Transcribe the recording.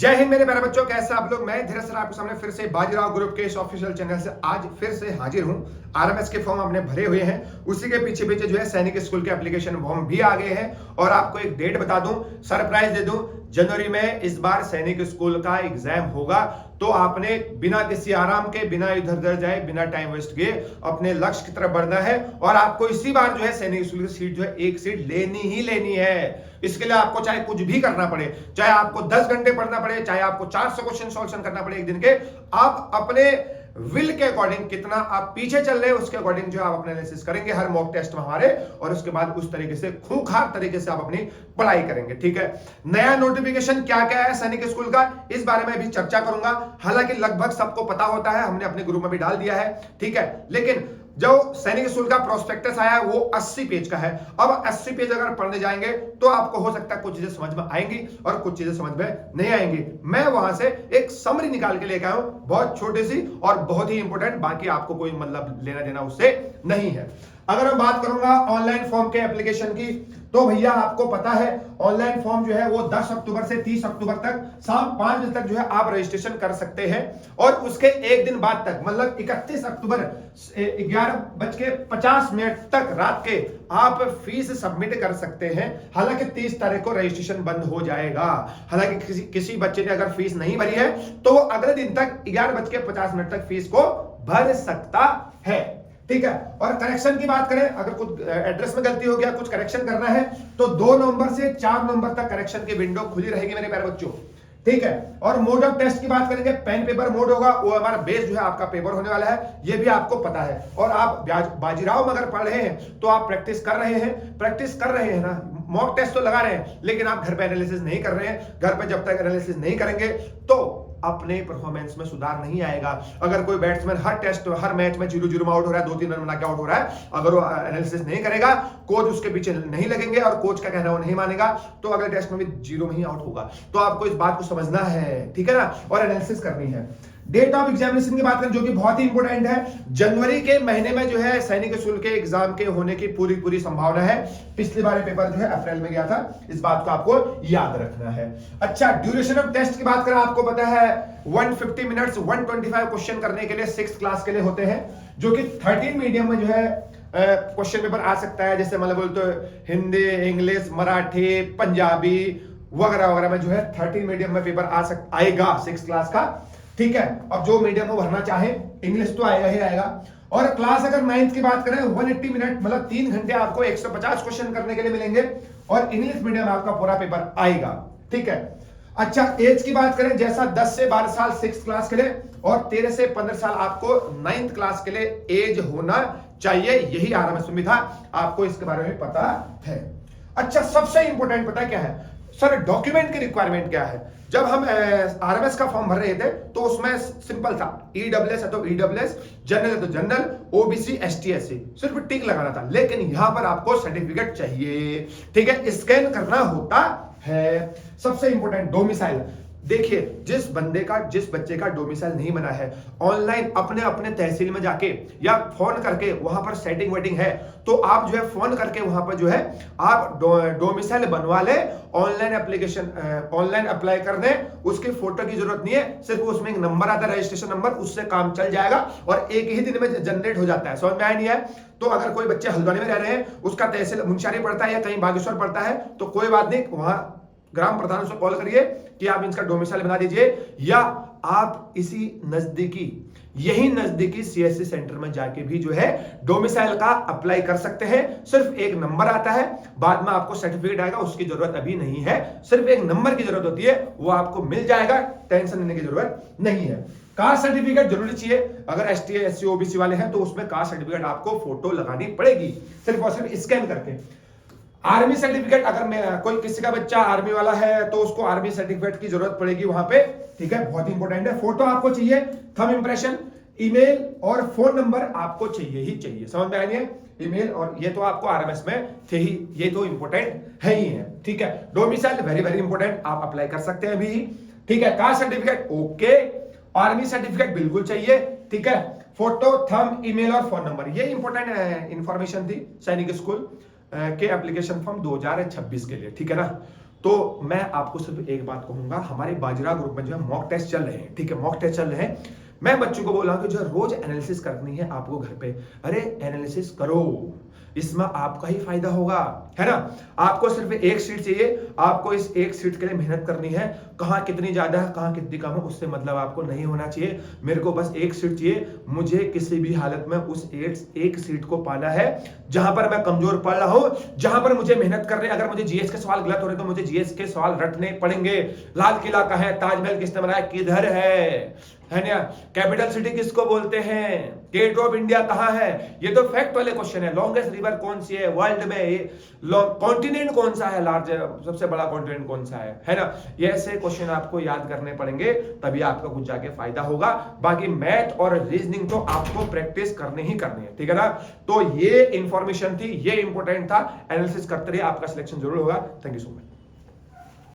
जय हिंद मेरे प्यारे बच्चों, कैसे आप लोग। मैं धीरज सर आपके सामने फिर से बाजीराव ग्रुप के इस ऑफिशियल चैनल से आज फिर से हाजिर हूं। आरएमएस के फॉर्म हमने भरे हुए हैं, उसी के पीछे पीछे जो है सैनिक स्कूल के एप्लीकेशन फॉर्म भी आ गए हैं। और आपको एक डेट बता दूं, सरप्राइज दे दूं, जनवरी में इस बार सैनिक स्कूल का एग्जाम होगा। तो आपने बिना किसी आराम के, बिना इधर उधर जाए, बिना टाइम वेस्ट किए अपने लक्ष्य की तरफ बढ़ना है। और आपको इसी बार जो है सैनिक स्कूल की सीट जो है एक सीट लेनी ही लेनी है। इसके लिए आपको चाहे कुछ भी करना पड़े, चाहे आपको 10 घंटे पढ़ना पड़े, चाहे आपको 400 क्वेश्चन सॉल्यूशन करना पड़े एक दिन के, आप अपने विल के अकॉर्डिंग कितना आप पीछे चल रहे हैं उसके अकॉर्डिंग जो आप अपना एनालिसिस करेंगे हर मॉक टेस्ट में हमारे, और उसके बाद उस तरीके से खूंखार तरीके से आप अपनी पढ़ाई करेंगे। ठीक है, नया नोटिफिकेशन क्या क्या है सैनिक स्कूल का, इस बारे में भी चर्चा करूंगा। हालांकि लगभग सबको पता होता है, हमने अपने ग्रुप में भी डाल दिया है। ठीक है, लेकिन जो सैनिक स्कूल का प्रोस्पेक्टस आया है वो 80 पेज का है। अब 80 पेज अगर पढ़ने जाएंगे तो आपको हो सकता है कुछ चीजें समझ में आएंगी और कुछ चीजें समझ में नहीं आएंगी। मैं वहां से एक समरी निकाल के लेकर आया हूं, बहुत छोटी सी और बहुत ही इंपॉर्टेंट, बाकी आपको कोई मतलब लेना देना उससे नहीं है। अगर मैं बात करूंगा ऑनलाइन फॉर्म के एप्लीकेशन की, तो भैया आपको पता है ऑनलाइन फॉर्म जो है वो 10 अक्टूबर से 30 अक्टूबर तक शाम 5 बजे तक जो है आप रजिस्ट्रेशन कर सकते हैं। और उसके एक दिन बाद तक, मतलब 31 अक्टूबर 11:50 तक रात के आप फीस सबमिट कर सकते हैं। हालांकि 30 तारीख को रजिस्ट्रेशन बंद हो जाएगा। हालांकि किसी बच्चे ने अगर फीस नहीं भरी है तो वो अगले दिन तक 11:50 तक फीस को भर सकता है। ठीक है, और करेक्शन की बात करें, अगर कुछ एड्रेस में गलती हो गया, कुछ करेक्शन करना है तो 2 नवंबर से 4 नवंबर तक करेक्शन की विंडो खुली रहेगी मेरे प्यारे बच्चों। ठीक है, और मोड ऑफ टेस्ट की बात करेंगे, पेन पेपर मोड होगा, वो हमारा बेस जो है आपका पेपर होने वाला है, ये भी आपको पता है। और आप बाजीराव में अगर पढ़ रहे हैं तो आप प्रैक्टिस कर रहे हैं ना, मॉक टेस्ट तो लगा रहे हैं, लेकिन आप घर पे एनालिसिस नहीं कर रहे हैं। घर पे जब तक एनालिसिस नहीं करेंगे तो अपने परफॉर्मेंस में सुधार नहीं आएगा। अगर कोई बैट्समैन हर मैच में 0-0 में आउट हो रहा है, 2-3 रन बना के आउट हो रहा है, अगर वो एनालिसिस नहीं करेगा, कोच उसके पीछे नहीं लगेंगे और कोच का कहना वो नहीं मानेगा, तो अगले टेस्ट में भी 0 में ही आउट होगा। तो आपको इस बात को समझना है, ठीक है ना, और एनालिसिस करनी है। डेट ऑफ एग्जामिनेशन की बात करें, जो कि बहुत ही इंपॉर्टेंट है, जनवरी के महीने में जो है सैनिक स्कूल के एग्जाम के होने की पूरी संभावना है। पिछली बार पेपर जो है अप्रैल में गया था, इस बात को आपको याद रखना है। अच्छा, ड्यूरेशन ऑफ टेस्ट की बात करें, आपको पता है 150 मिनट्स 125 क्वेश्चन करने के लिए 6th क्लास के लिए होते हैं, जो कि 13 मीडियम में जो है क्वेश्चन पेपर आ सकता है। जैसे मतलब बोलते हिंदी, इंग्लिश, मराठी, पंजाबी वगैरह वगैरह में जो है 13 मीडियम में पेपर आएगा 6th क्लास का। ठीक है, और जो मीडियम को भरना चाहे, इंग्लिश तो आएगा ही आएगा। और क्लास अगर 9th की बात करें 180 मिनट, मतलब 3 घंटे आपको 150 क्वेश्चन करने के लिए मिलेंगे, और इंग्लिश मीडियम आपका पूरा पेपर आएगा। ठीक है, अच्छा, एज की बात करें, जैसा 10 से 12 साल 6th क्लास के लिए और 13 से 15 साल आपको 9th क्लास के लिए एज होना चाहिए। यही आरएमएस में था, आपको इसके बारे में पता है। अच्छा, सबसे इंपॉर्टेंट पता क्या है सर, डॉक्यूमेंट की रिक्वायरमेंट क्या है। जब हम आरएमएस का फॉर्म भर रहे थे तो उसमें सिंपल था, ईडब्ल्यूएस है तो ईडब्ल्यूएस, जनरल है तो जनरल, ओबीसी, एसटी, एससी, सिर्फ टिक लगाना था। लेकिन यहां पर आपको सर्टिफिकेट चाहिए। ठीक है, स्कैन करना होता है। सबसे इंपॉर्टेंट डोमिसाइल, देखिए जिस बच्चे का डोमिसाइल नहीं बना है, ऑनलाइन अपने तहसील में जाके या फोन करके वहां पर सेटिंग वेटिंग है, तो आप जो है फोन करके वहां पर जो है आप डोमिसाइल बनवा ले। ऑनलाइन अप्लाई कर दें, उसकी फोटो की जरूरत नहीं है, सिर्फ उसमें एक नंबर आता है, रजिस्ट्रेशन नंबर, उससे काम चल जाएगा और एक ही दिन में जनरेट हो जाता है। समझ में आया नहीं है? तो अगर कोई बच्चे हल्द्वानी में रह रहे हैं, उसका तहसील मुंशियारी पड़ता है या कहीं बागेश्वर पड़ता है, तो कोई बात नहीं, वहां ग्राम प्रधान से कॉल करिए कि आप इसका डोमिसाइल बना दीजिए, या आप यही नजदीकी सीएससी सेंटर में जाके भी जो है डोमिसाइल का अप्लाई कर सकते हैं। सिर्फ एक नंबर आता है, बाद में आपको सर्टिफिकेट आएगा, उसकी जरूरत अभी नहीं है। सिर्फ एक नंबर की जरूरत होती है, वो आपको मिल जाएगा, टेंशन लेने की जरूरत नहीं है। कास्ट सर्टिफिकेट जरूरी चाहिए, अगर एसटी, एससी, ओबीसी वाले हैं तो उसमें कास्ट सर्टिफिकेट आपको फोटो लगानी पड़ेगी, सिर्फ और सिर्फ स्कैन करके। आर्मी सर्टिफिकेट, अगर कोई किसी का बच्चा आर्मी वाला है तो उसको आर्मी सर्टिफिकेट की जरूरत पड़ेगी वहां पे। ठीक है, बहुत इंपॉर्टेंट है। फोटो आपको चाहिए, थंब इंप्रेशन, ईमेल और फोन नंबर आपको चाहिए ही चाहिए। समझ में आइए, ईमेल और ये तो आपको आरएमएस में थे ही, ये तो इंपॉर्टेंट है ही है। ठीक है, डोमिसाइल वेरी इंपॉर्टेंट, आप अप्लाई कर सकते हैं अभी। ठीक है, caste certificate okay, army certificate बिल्कुल चाहिए। ठीक है, फोटो, थंब, ईमेल और फोन नंबर, ये इंपॉर्टेंट इंफॉर्मेशन थी सैनिक स्कूल के एप्लीकेशन फॉर्म 2026 के लिए। ठीक है ना, तो मैं आपको सिर्फ एक बात कहूंगा, हमारे बाजरा ग्रुप में जो है मॉक टेस्ट चल रहे हैं, ठीक है, मॉक टेस्ट चल रहे हैं। मैं बच्चों को बोला कि जो रोज एनालिसिस करनी है आपको घर पे, अरे एनालिसिस करो, इसमें आपका ही फायदा होगा, है ना। आपको सिर्फ एक सीट चाहिए, आपको इस एक सीट के लिए मेहनत करनी है, कहां कितनी ज्यादा है कहां कितनी कम है उससे मतलब आपको नहीं होना चाहिए। मेरे को बस एक सीट चाहिए, मुझे किसी भी हालत में उस एक सीट को पाना है जहां पर मैं कमजोर पड़ रहा हूं, जहां पर मुझे मेहनत करने, अगर मुझे जीएस के सवाल गलत हो रहे तो मुझे जीएस के सवाल रटने पड़ेंगे। लाल किला कहां है, ताजमहल किसने बनाया, किधर है ना, कैपिटल सिटी किसको बोलते हैं, गेट ऑफ इंडिया कहां है, ये तो फैक्ट वाले क्वेश्चन है। लॉन्गेस्ट रिवर कौन सी है वर्ल्ड में, कॉन्टिनेंट कौन सा है, लार्ज सबसे बड़ा कॉन्टिनेंट कौन सा है ना। ये ऐसे क्वेश्चन आपको याद करने पड़ेंगे, तभी आपका कुछ जाके फायदा होगा। बाकी मैथ और रीजनिंग तो आपको प्रैक्टिस करनी ही करनी है, ठीक है ना। तो ये इंफॉर्मेशन थी, ये इंपॉर्टेंट था, एनालिसिस करते रहिए, आपका सिलेक्शन जरूर होगा। Thank you so much.